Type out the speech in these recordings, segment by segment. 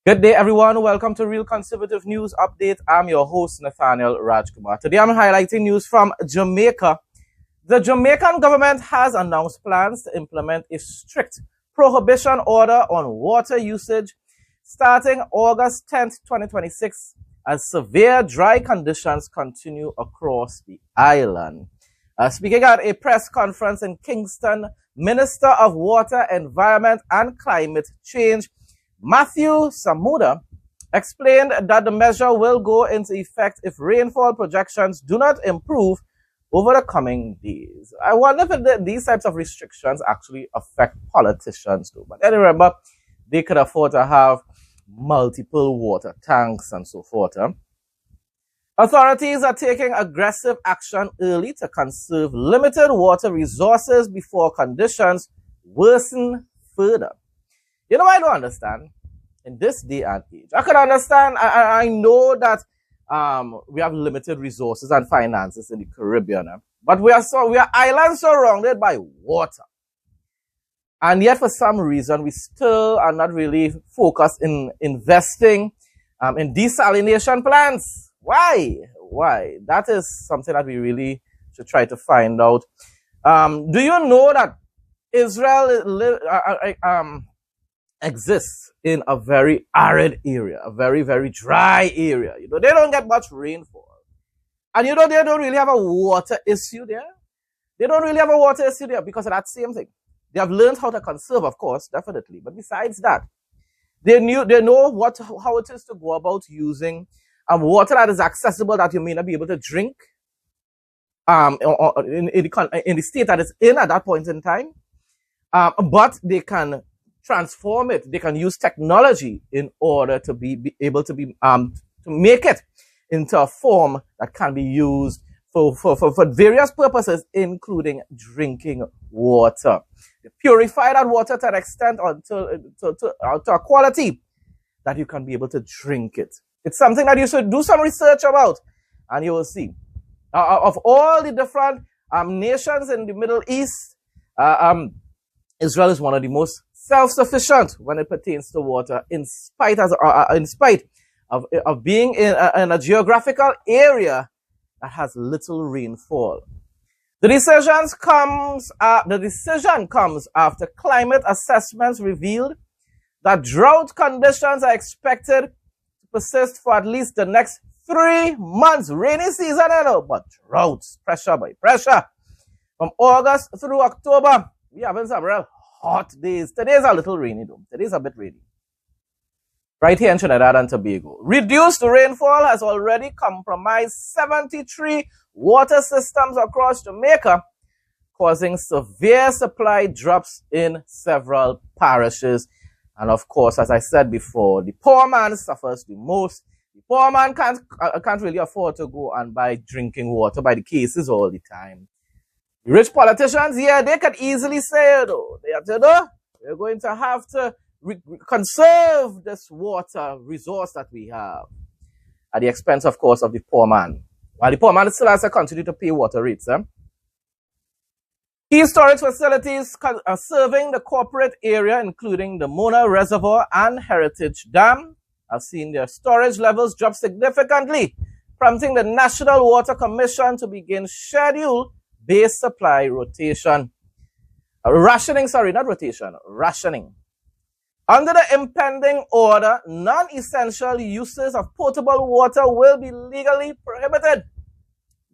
Good day, everyone. Welcome to Real Conservative News Update. I'm your host, Nathaniel Rajkumar. Today, I'm highlighting news from Jamaica. The Jamaican government has announced plans to implement a strict prohibition order on water usage starting August 10th, 2026, as severe dry conditions continue across the island. Speaking at a press conference in Kingston, Minister of Water, Environment and Climate Change, Matthew Samuda, explained that the measure will go into effect if rainfall projections do not improve over the coming days. I wonder if these types of restrictions actually affect politicians too. But anyway, remember, they could afford to have multiple water tanks and so forth. Authorities are taking aggressive action early to conserve limited water resources before conditions worsen further. You know, I don't understand in this day and age. I can understand. I know that we have limited resources and finances in the Caribbean, but we are islands surrounded by water, and yet for some reason we still are not really focused in investing in desalination plants. Why? That is something that we really should try to find out. Do you know that Israel exists in a very arid area, a very, very dry area? You know, they don't get much rainfall. And you know, they don't really have a water issue there. They don't really have a water issue there because of that same thing. They have learned how to conserve, of course, definitely. But besides that, they know how it is to go about using water that is accessible, that you may not be able to drink in the state that it's in at that point in time. But they can transform it. They can use technology in order to be able to make it into a form that can be used for various purposes, including drinking water. They purify that water to an extent or to a quality that you can be able to drink it. It's something that you should do some research about, and you will see. Of all the different nations in the Middle East, Israel is one of the most self-sufficient when it pertains to water, in spite of being in a geographical area that has little rainfall. The decision comes after climate assessments revealed that drought conditions are expected to persist for at least the next 3 months. Rainy season, but droughts, pressure by pressure. From August through October, we having some real hot days. Today's a little rainy though. Today's a bit rainy. Right here in Trinidad and Tobago. Reduced rainfall has already compromised 73 water systems across Jamaica, causing severe supply drops in several parishes. And of course, as I said before, the poor man suffers the most. The poor man can't really afford to go and buy drinking water by the cases all the time. The rich politicians, yeah, they could easily say, we're going to have to conserve this water resource that we have, at the expense, of course, of the poor man. While the poor man still has to continue to pay water rates. Key storage facilities are serving the corporate area, including the Mona Reservoir and Heritage Dam, have seen their storage levels drop significantly, prompting the National Water Commission to begin scheduled base supply rationing. Under the impending order, non-essential uses of potable water will be legally prohibited.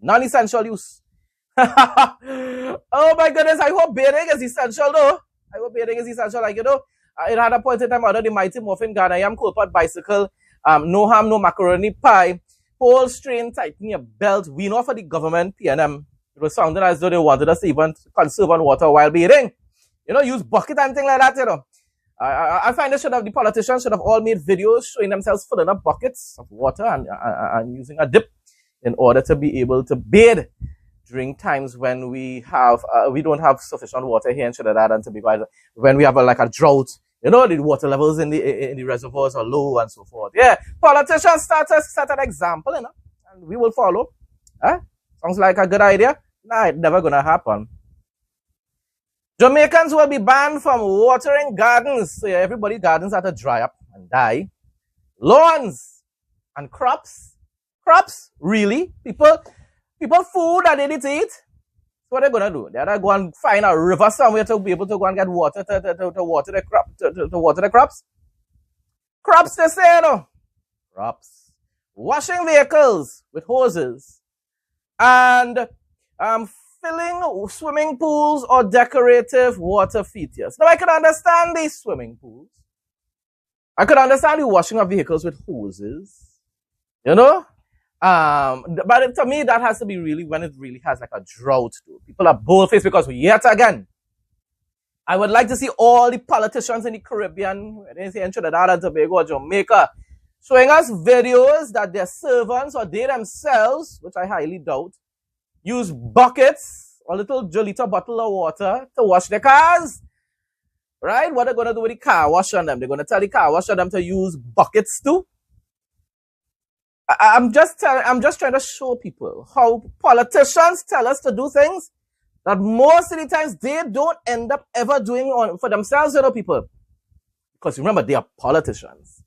Non-essential use. Oh my goodness, I hope bathing is essential though. I hope bathing is essential. Like, you know, it had a point in time under the Mighty Morphin Ghanaian cold pot bicycle, no ham, no macaroni pie, whole strain, tighten your belt, we know for the government, PNM. It was sounding as though they wanted us to even conserve on water while bathing. You know, use bucket and things like that, you know. I find the politicians should have all made videos showing themselves filling up buckets of water and using a dip in order to be able to bathe during times when we don't have sufficient water here in Trinidad and Tobago, when we have a drought. You know, the water levels in the reservoirs are low and so forth. Yeah, politicians set an example, you know, and we will follow. Sounds like a good idea. Nah, it's never gonna happen. Jamaicans will be banned from watering gardens. So yeah, everybody's gardens have to dry up and die. Lawns and crops. Crops? Really? People food that they need to eat? What are they gonna do? They're gonna go and find a river somewhere to be able to go and get water to water the crop to water the crops. Crops, they say, no. Crops. Washing vehicles with hoses and filling swimming pools or decorative water features. Now I can understand these swimming pools. I could understand the washing of vehicles with hoses. You know? But to me, that has to be really when it really has like a drought too. People are bold-faced because yet again, I would like to see all the politicians in the Caribbean, in Trinidad and Tobago or Jamaica, showing us videos that their servants or they themselves, which I highly doubt, use buckets or little Jolita bottle of water to wash their cars. Right? What are they going to do with the car wash on them? They're going to tell the car wash on them to use buckets too. I'm just trying to show people how politicians tell us to do things that most of the times they don't end up ever doing for themselves, you know, people. Because remember, they are politicians.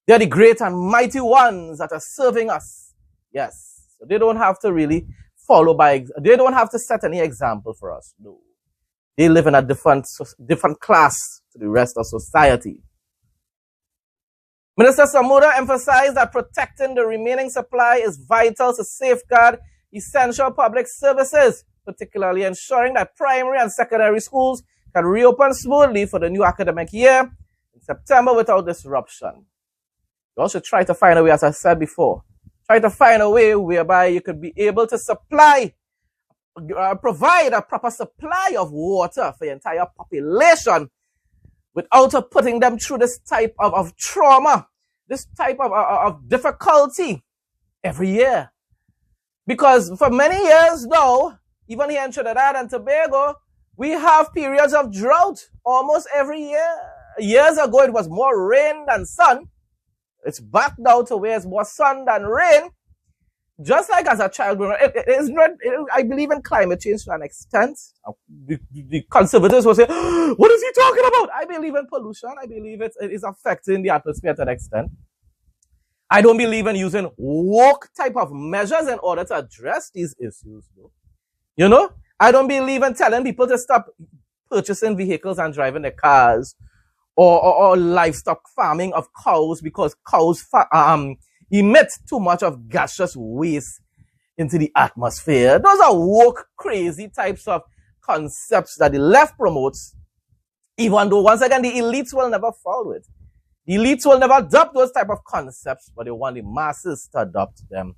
They are the great and mighty ones that are serving us. Yes. So they don't have to really they don't have to set any example for us. No. They live in a different class to the rest of society. Minister Samura emphasized that protecting the remaining supply is vital to safeguard essential public services, particularly ensuring that primary and secondary schools can reopen smoothly for the new academic year in September without disruption. You also try to find a way, as I said before, try to find a way whereby you could be able to provide a proper supply of water for the entire population without putting them through this type of trauma, this type of difficulty every year. Because for many years now, even here in Trinidad and Tobago, we have periods of drought almost every year. Years ago, it was more rain than sun. It's back now to where it's more sun than rain. Just like as a child, I believe in climate change to an extent. The conservatives will say, what is he talking about? I believe in pollution. I believe it is affecting the atmosphere to an extent. I don't believe in using woke type of measures in order to address these issues, though. You know, I don't believe in telling people to stop purchasing vehicles and driving their cars or livestock farming of cows because cows emit too much of gaseous waste into the atmosphere. Those are woke, crazy types of concepts that the left promotes, even though, once again, the elites will never follow it. The elites will never adopt those type of concepts, but they want the masses to adopt them.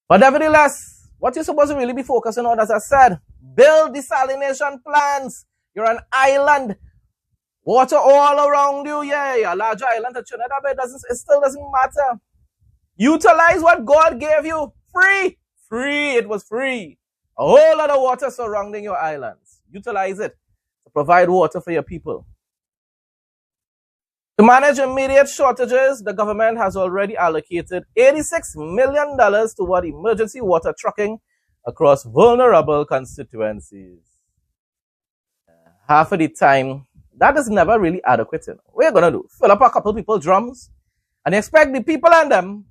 But nevertheless, what you're supposed to really be focusing on, as I said, build desalination plants. You're an island. Water all around you. Yeah, a larger island to Trinidad, but it still doesn't matter. Utilize what God gave you. Free. Free. It was free. A whole lot of water surrounding your islands. Utilize it to provide water for your people. To manage immediate shortages, the government has already allocated $86 million toward emergency water trucking across vulnerable constituencies. Half of the time, that is never really adequate. You know. What are you going to do? Fill up a couple people's drums and expect the people and them,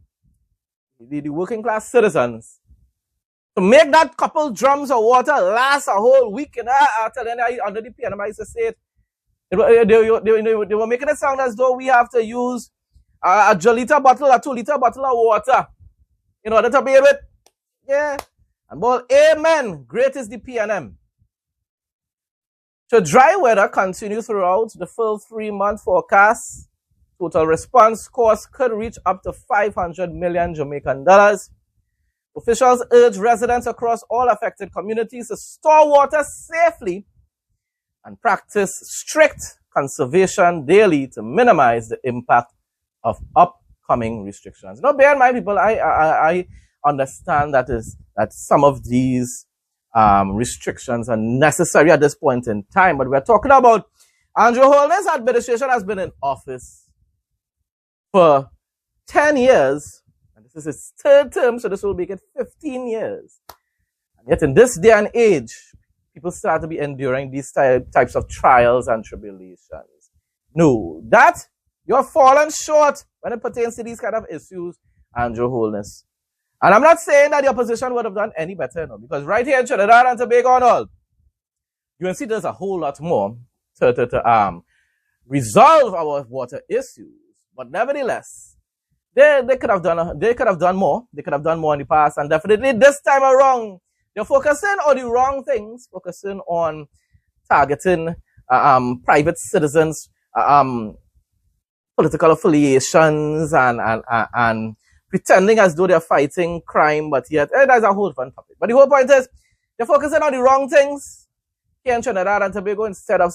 the working class citizens, to make that couple drums of water last a whole week. And I tell you, under the PNM, I used to say it. They were making it sound as though we have to use a 2-liter bottle or 2-liter bottle of water in order to be able to, yeah. And well, amen. Great is the PNM. Should dry weather continue throughout the full 3-month forecast, total response cost could reach up to 500 million Jamaican dollars. Officials urge residents across all affected communities to store water safely and practice strict conservation daily to minimize the impact of upcoming restrictions. Now, bear in mind, people, I understand that some of these restrictions are necessary at this point in time, but we're talking about Andrew Holness' administration has been in office for 10 years, and this is his third term, so this will make it 15 years. And yet in this day and age, people start to be enduring these types of trials and tribulations. No, that You have fallen short when it pertains to these kind of issues and your wholeness. And I'm not saying that the opposition would have done any better, because right here in Trinidad and Tobago and all, you can see there's a whole lot more to resolve our water issues. But nevertheless, they could have done more. They could have done more in the past, and definitely this time around, they're focusing on the wrong things, focusing on targeting private citizens, political affiliations, and pretending as though they're fighting crime, but yet that's a whole fun topic. But the whole point is, they're focusing on the wrong things here in Trinidad and Tobago instead of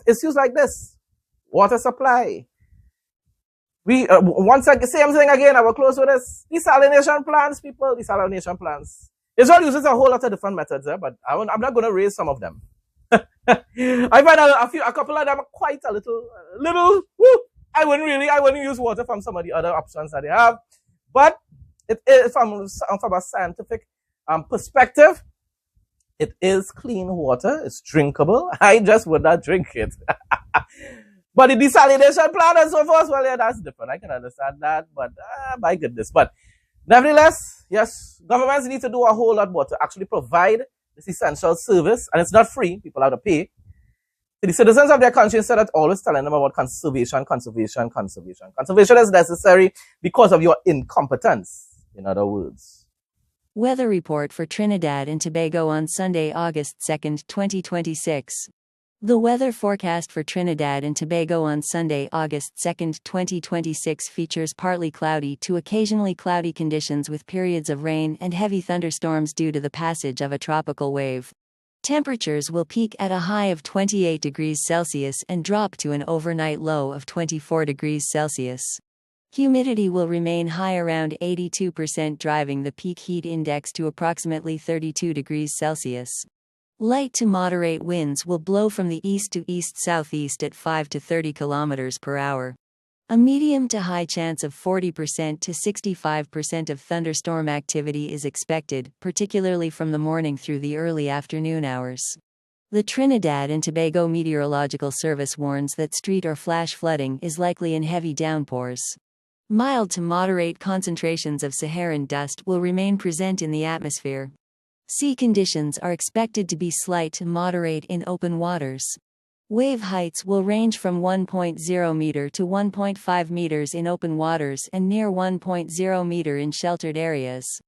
issues like this. Water supply. We once again, same thing again, I will close with this. Desalination plants, people, desalination plants. Israel uses a whole lot of different methods there, but I'm not going to raise some of them. I find a couple of them are quite a little, woo, I wouldn't use water from some of the other options that they have. But it is from a scientific perspective, it is clean water. It's drinkable. I just would not drink it. But the desalination plant and so forth, well, yeah, that's different. I can understand that, but my goodness. But nevertheless, yes, governments need to do a whole lot more to actually provide this essential service, and it's not free. People have to pay to the citizens of their country instead of always telling them about conservation. Conservation is necessary because of your incompetence, in other words. Weather report for Trinidad and Tobago on Sunday, August 2nd, 2026. The weather forecast for Trinidad and Tobago on Sunday, August 2nd, 2026 features partly cloudy to occasionally cloudy conditions with periods of rain and heavy thunderstorms due to the passage of a tropical wave. Temperatures will peak at a high of 28 degrees Celsius and drop to an overnight low of 24 degrees Celsius. Humidity will remain high around 82%, driving the peak heat index to approximately 32 degrees Celsius. Light to moderate winds will blow from the east to east-southeast at 5 to 30 kilometers per hour. A medium to high chance of 40% to 65% of thunderstorm activity is expected, particularly from the morning through the early afternoon hours. The Trinidad and Tobago Meteorological Service warns that street or flash flooding is likely in heavy downpours. Mild to moderate concentrations of Saharan dust will remain present in the atmosphere. Sea conditions are expected to be slight to moderate in open waters. Wave heights will range from 1.0 meter to 1.5 meters in open waters and near 1.0 meter in sheltered areas.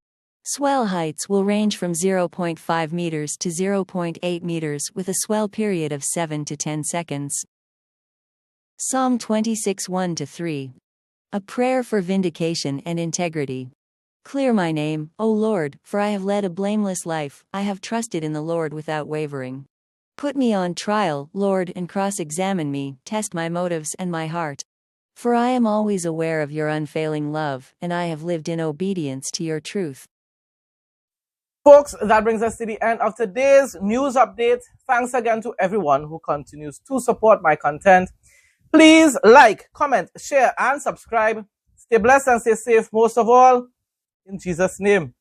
Swell heights will range from 0.5 meters to 0.8 meters with a swell period of 7 to 10 seconds. Psalm 26 1-3. A prayer for vindication and integrity. Clear my name, O Lord, for I have led a blameless life. I have trusted in the Lord without wavering. Put me on trial, Lord, and cross-examine me, test my motives and my heart. For I am always aware of your unfailing love, and I have lived in obedience to your truth. Folks, that brings us to the end of today's news update. Thanks again to everyone who continues to support my content. Please like, comment, share, and subscribe. Stay blessed and stay safe most of all. In Jesus' name.